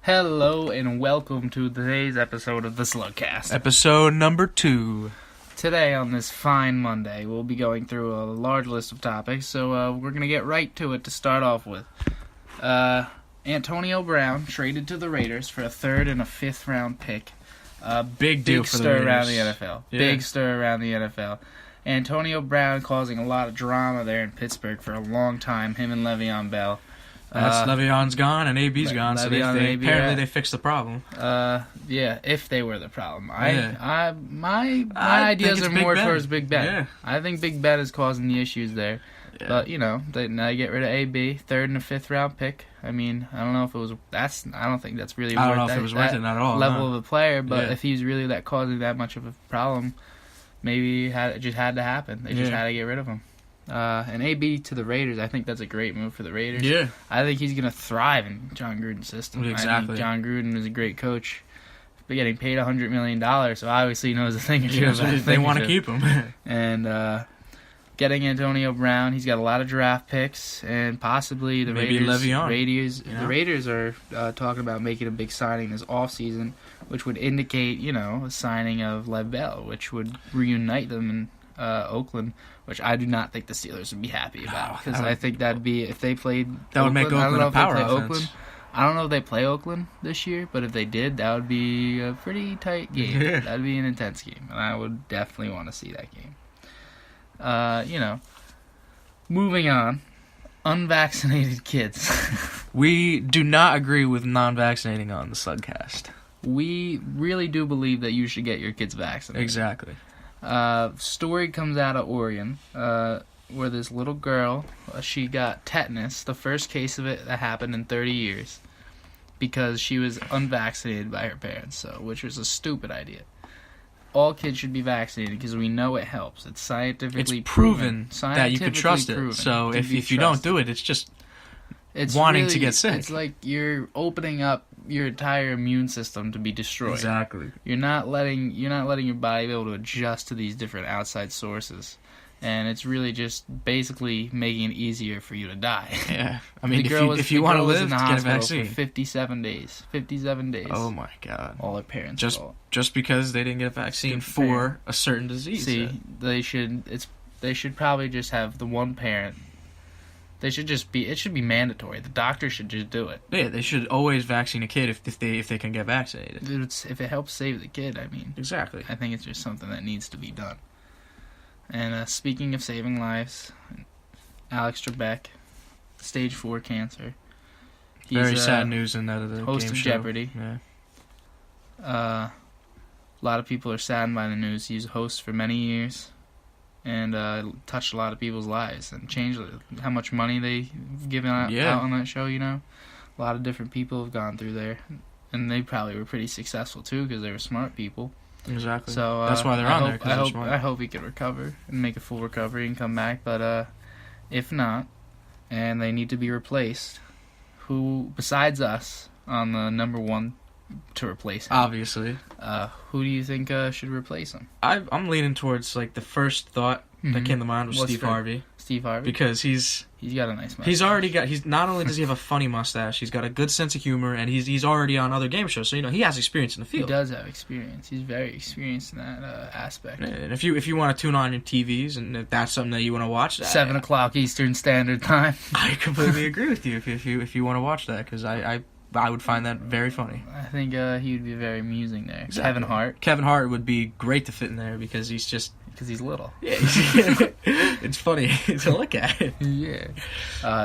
Hello and welcome to today's episode of TheSlugCast. Episode number 2. Today on this fine Monday, we'll be going through a large list of topics, so we're going to get right to it to start off with. Antonio Brown traded to the Raiders for a 3rd and a 5th round pick. Big deal for the Raiders. Big stir around the NFL. Yeah. Big stir around the NFL. Antonio Brown causing a lot of drama there in Pittsburgh for a long time, him and Le'Veon Bell. That's Le'Veon's gone and AB's gone, so apparently they fixed the problem. Yeah, if they were the problem. My I ideas are more towards Big Ben. Yeah. I think Big Ben is causing the issues there. Yeah. But, now you get rid of AB, 3rd and a 5th round pick. I mean, I don't know if it was, I don't think that's really worth it at all. Level of a player, but if he's really causing that much of a problem, maybe it just had to happen. They just had to get rid of him. And AB to the Raiders, I think that's a great move for the Raiders. Yeah. I think he's going to thrive in John Gruden's system. Exactly. I think John Gruden is a great coach. But getting paid $100 million, so obviously he knows a thing or two about it. They want to keep him. And getting Antonio Brown, he's got a lot of draft picks, and possibly the Maybe Raiders. The Raiders are talking about making a big signing this offseason, which would indicate, a signing of Lev Bell, which would reunite them in Oakland, which I do not think the Steelers would be happy about, because I think that'd be, if they played that would make Oakland a power offense. I don't know if they play Oakland this year, but if they did, that would be a pretty tight game. Yeah. That'd be an intense game, and I would definitely want to see that game. Moving on, unvaccinated kids. We do not agree with non-vaccinating on the SlugCast. We really do believe that you should get your kids vaccinated. Exactly. Story comes out of Oregon, where this little girl, she got tetanus, the first case of it that happened in 30 years, because she was unvaccinated by her parents, which was a stupid idea. All kids should be vaccinated because we know it helps. It's scientifically proven that you can trust it. So if you don't do it, it's wanting to get sick. It's like you're opening up your entire immune system to be destroyed. Exactly. You're not letting your body be able to adjust to these different outside sources, and it's really just basically making it easier for you to die. Yeah. I mean, if you want to live, get a vaccine. For 57 days. 57 days. Oh my God. All their parents. Just because they didn't get a vaccine for a certain disease. See, they should probably just have the one parent. It should be mandatory. The doctor should just do it. Yeah, they should always vaccine a kid if they can get vaccinated. If it helps save the kid, I mean. Exactly. I think it's just something that needs to be done. And speaking of saving lives, Alex Trebek, stage 4 cancer. He's, very sad news in that of the host game of show. Jeopardy. Yeah. A lot of people are saddened by the news. He was a host for many years, and touched a lot of people's lives and changed how much money they've given out on that show. A lot of different people have gone through there, and they probably were pretty successful too because they were smart people. Exactly. So that's why they're on there. Because they're smart. I hope he can recover and make a full recovery and come back. But if not, and they need to be replaced, who besides us on the number one to replace him? Obviously. Who do you think should replace him? I'm leaning towards the first thought that came to mind was Steve Harvey. Steve Harvey? Because he's got a nice mustache. He's not only does he have a funny mustache, he's got a good sense of humor, and he's already on other game shows, so he has experience in the field. He does have experience. He's very experienced in that aspect. And if you want to tune on your TVs and if that's something that you want to watch, 7 o'clock Eastern Standard Time. I completely agree with you if you want to watch that, because I would find that very funny. I think he would be very amusing there. Exactly. Kevin Hart would be great to fit in there because he's just... Because he's little. Yeah, it's funny to look at. Yeah.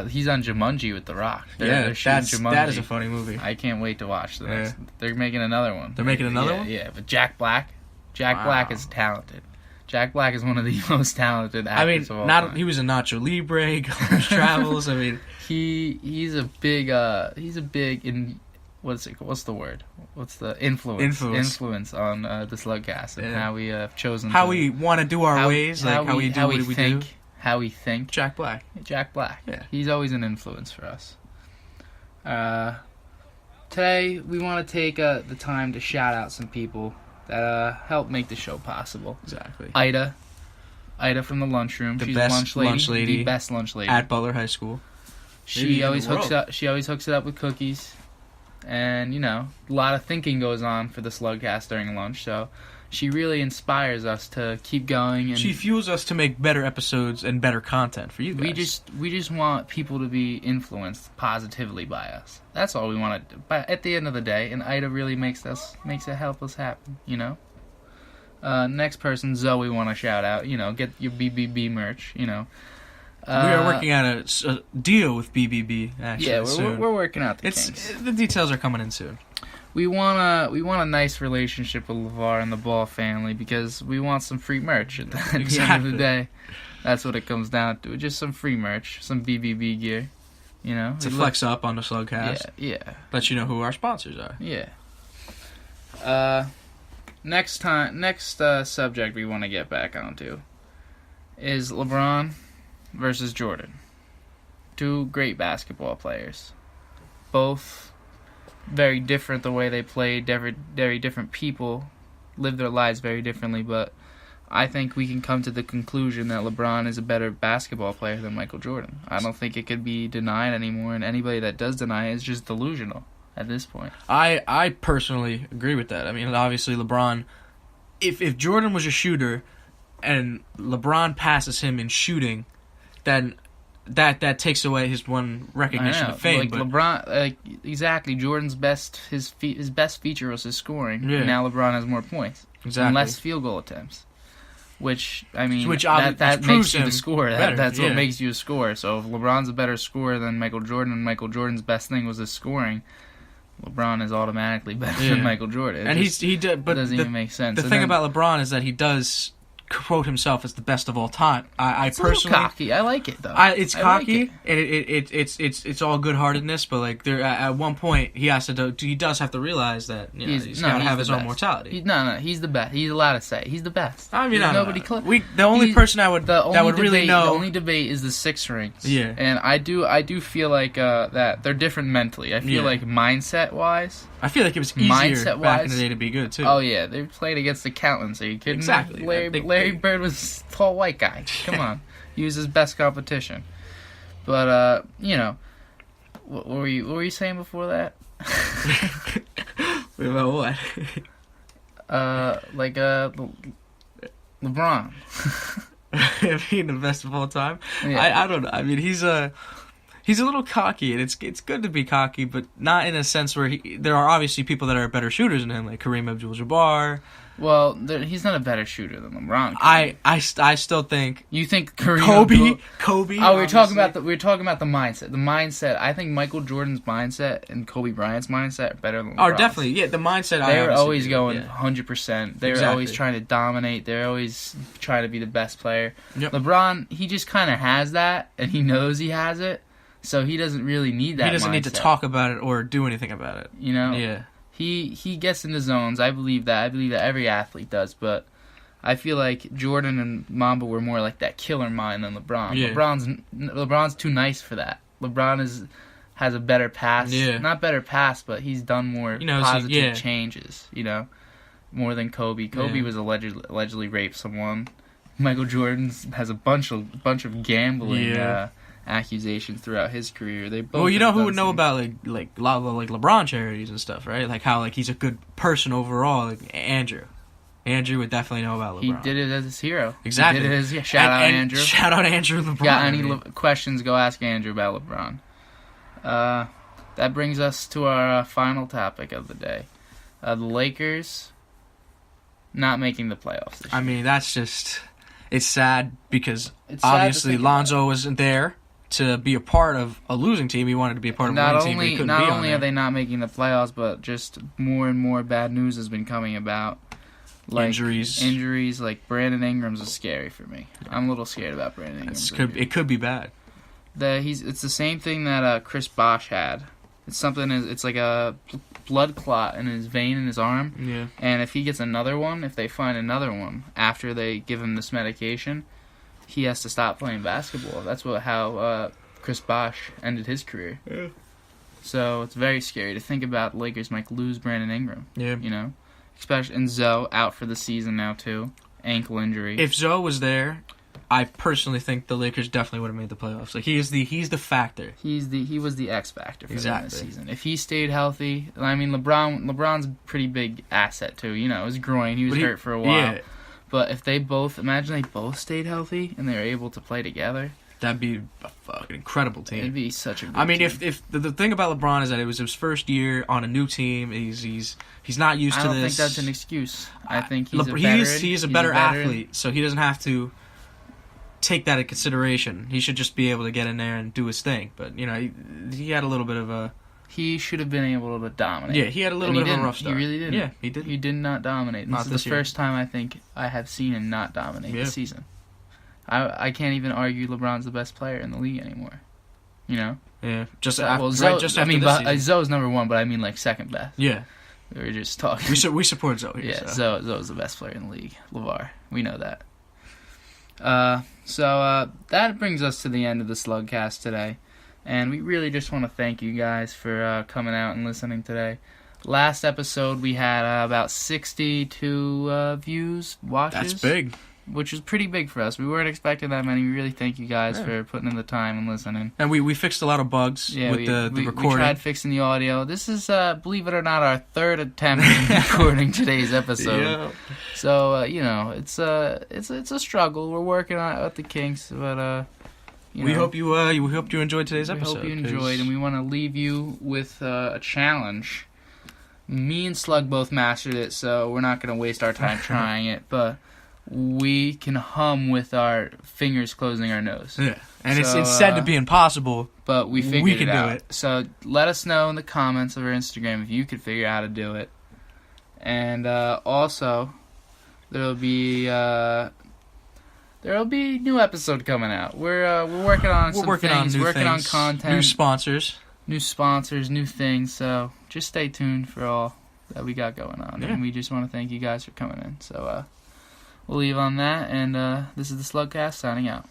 He's on Jumanji with The Rock. That is a funny movie. I can't wait to watch the next. They're making another one. They're making another one? Yeah, but Jack Black. Black is talented. Jack Black is one of the most talented actors of all time. He was in Nacho Libre, Gulliver's Travels. I mean, he's a big what's the word? What's the influence on the SlugCast and how we have chosen we want to do our ways, how we think. Jack Black. Yeah. He's always an influence for us. Today we want to take the time to shout out some people that help make the show possible. Exactly. Ida from the lunchroom. She's best lunch lady. The best lunch lady at Butler High School. She always hooks it up with cookies. and a lot of thinking goes on for the SlugCast during lunch. So she really inspires us to keep going, and she fuels us to make better episodes and better content for you guys. We just want people to be influenced positively by us. That's all we want to do. But at the end of the day, and Ida really makes it help us happen. Next person, Zoe, want to shout out. Get your BBB merch. We are working out a deal with BBB. Actually, yeah, we're working out the kinks. The details are coming in soon. We want a nice relationship with LeVar and the Ball family because we want some free merch at the end of the day. That's what it comes down to. Just some free merch, some BBB gear. To flex up on the SlugCast. Yeah. Let you know who our sponsors are. Yeah. Next subject we want to get back onto is LeBron versus Jordan. Two great basketball players. Both very different the way they play, very different people, live their lives very differently, but I think we can come to the conclusion that LeBron is a better basketball player than Michael Jordan. I don't think it could be denied anymore, and anybody that does deny it is just delusional at this point. I personally agree with that. I mean, obviously LeBron, if Jordan was a shooter and LeBron passes him in shooting, then that takes away his one recognition of fame. LeBron, exactly. Jordan's his best feature was his scoring. Yeah. Now LeBron has more points, and less field goal attempts. Which that makes you the scorer. That's what makes you a scorer. So if LeBron's a better scorer than Michael Jordan, and Michael Jordan's best thing was his scoring, LeBron is automatically better than Michael Jordan. And it doesn't even make sense. The thing about LeBron is that he does quote himself as the best of all time. It's personally, a little cocky. I like it though. It's cocky, and it's all good-heartedness. But at one point, he does have to realize that he's got to have his own mortality. He's the best. He's allowed to say he's the best. I mean, the only person that would really know. The only debate is the 6 rings. Yeah, and I do feel like that they're different mentally. I feel like mindset-wise. I feel like it was easier back in the day to be good too. Oh yeah, they played against the accountants. Are you kidding? Exactly. Larry Bird was a tall white guy. Come on, he was his best competition. But what were you saying before that? About what? LeBron. Being the best of all time. Yeah. I don't know. I mean, he's a little cocky, and it's good to be cocky, but not in a sense where there are obviously people that are better shooters than him, like Kareem Abdul-Jabbar. Well, he's not a better shooter than LeBron. I still think you think Kareem Kobe. Oh, we're talking about the mindset. The mindset. I think Michael Jordan's mindset and Kobe Bryant's mindset are better than LeBron's. Oh, definitely. Yeah, the mindset. They were always going 100%. They were always trying to dominate. They're always trying to be the best player. Yep. LeBron, he just kind of has that, and he knows he has it, so he doesn't really need that. He doesn't need to talk about it or do anything about it. Yeah. He gets into zones. I believe that. I believe that every athlete does. But I feel like Jordan and Mamba were more like that killer mind than LeBron. Yeah. LeBron's too nice for that. LeBron has a better pass. Yeah. Not better pass, but he's done more positive changes. More than Kobe. Kobe was allegedly raped someone. Michael Jordan has a bunch of gambling. Accusations throughout his career. They both. Well, who would know about like LeBron charities and stuff, right? Like how he's a good person overall. Like Andrew would definitely know about LeBron. He did it as his hero. Exactly. He did it as shout out Andrew. Shout out Andrew LeBron. Got any questions? Go ask Andrew about LeBron. That brings us to our final topic of the day: the Lakers not making the playoffs this year. I mean, that's just. It's sad because obviously Lonzo wasn't there to be a part of a losing team. He wanted to be a part of a winning team, but he couldn't be on there. Not only are they not making the playoffs, but just more and more bad news has been coming about. Like injuries, like Brandon Ingram's is scary for me. I'm a little scared about Brandon Ingram. It could be bad. It's the same thing that Chris Bosh had. It's like a blood clot in his vein in his arm. Yeah. And if he gets another one, if they find another one after they give him this medication, he has to stop playing basketball. That's how Chris Bosh ended his career. Yeah. So it's very scary to think about the Lakers might lose Brandon Ingram. Yeah. Especially, and Zoe out for the season now too. Ankle injury. If Zoe was there, I personally think the Lakers definitely would have made the playoffs. Like he's the factor. He was the X factor for them this season. If he stayed healthy, I mean LeBron's a pretty big asset too. You know, his groin, he was hurt for a while. Yeah. But if they both stayed healthy and they were able to play together, that'd be a fucking incredible team. It'd be such a good team. If the thing about LeBron is that it was his first year on a new team, he's not used to this. I don't think that's an excuse. I think he's a better athlete, so he doesn't have to take that into consideration. He should just be able to get in there and do his thing. But you know, he had a little bit of a. He should have been able to dominate. Yeah, he had a little bit of a rough start. He really didn't. Yeah, he did. He did not dominate. This is the first time I think I have seen him not dominate this season. I can't even argue LeBron's the best player in the league anymore. You know? Yeah. Zoe's number one, but I mean like second best. Yeah. We were just talking. We support Zoe. Yeah, so. Zoe's the best player in the league. LeVar. We know that. So that brings us to the end of the SlugCast today. And we really just want to thank you guys for coming out and listening today. Last episode we had about 62 views, watches. That's big. Which is pretty big for us. We weren't expecting that many. We really thank you guys for putting in the time and listening. And we fixed a lot of bugs with the recording. We tried fixing the audio. This is, believe it or not, our third attempt at recording today's episode. Yeah. So, you know, it's a struggle. We're working on it with the kinks, but we hope you enjoyed today's episode. We hope you enjoyed, and we want to leave you with a challenge. Me and Slug both mastered it, so we're not going to waste our time trying it, but we can hum with our fingers closing our nose. Yeah, and it's said to be impossible, but we can do it. So let us know in the comments of our Instagram if you could figure out how to do it. And also, there'll be new episode coming out. We're working on working on content, new sponsors, new things. So just stay tuned for all that we got going on. Yeah. And we just want to thank you guys for coming in. So we'll leave on that, and this is the SlugCast signing out.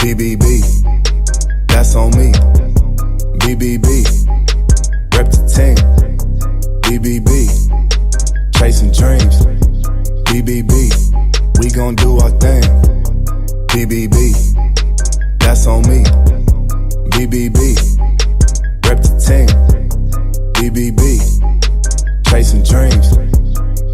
BBB, that's on me. BBB, rep the team. BBB, chasing dreams. BBB, we gon' do our thing. BBB, that's on me. BBB, rep the team. BBB, chasing dreams.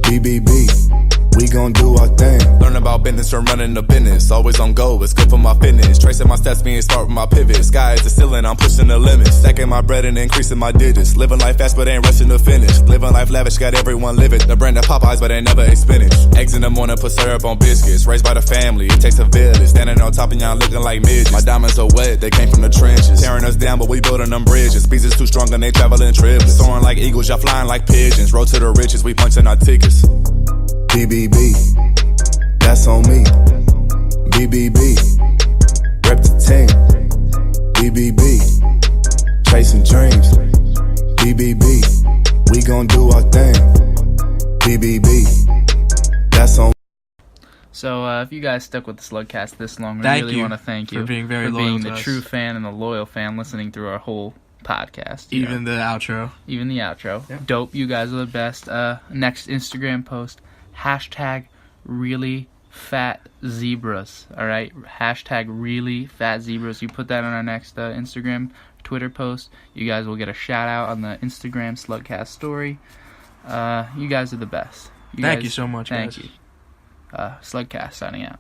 BBB, we gon' do our thing. Learn about business from running the business. Always on go, it's good for my fitness. Tracing my steps, being start with my pivots. Sky is the ceiling, I'm pushing the limits. Stacking my bread and increasing my digits. Living life fast, but ain't rushing to finish. Living life lavish, got everyone live it. The brand of Popeyes, but they never ate spinach. Eggs in the morning, put syrup on biscuits. Raised by the family, it takes a village. Standing on top of y'all looking like midgets. My diamonds are wet, they came from the trenches. Tearing us down, but we building them bridges. Bees is too strong and they traveling triplets. Soaring like eagles, y'all flying like pigeons. Road to the riches, we punching our tickets. BBB, that's on me. BBB, rep the team. BBB, chasing dreams. BBB, we gon' do our thing. BBB, that's on. So if you guys stuck with the SlugCast this long, we really want to thank you for being very loyal, being the true fan and the loyal fan, listening through our whole podcast. Even the outro. Yeah. Dope. You guys are the best. Next Instagram post, #really fat zebras. All right, #really fat zebras. You put that on our next Instagram, Twitter post. You guys will get a shout out on the Instagram SlugCast story. You guys are the best. Thank you so much, thank guys. you. SlugCast signing out.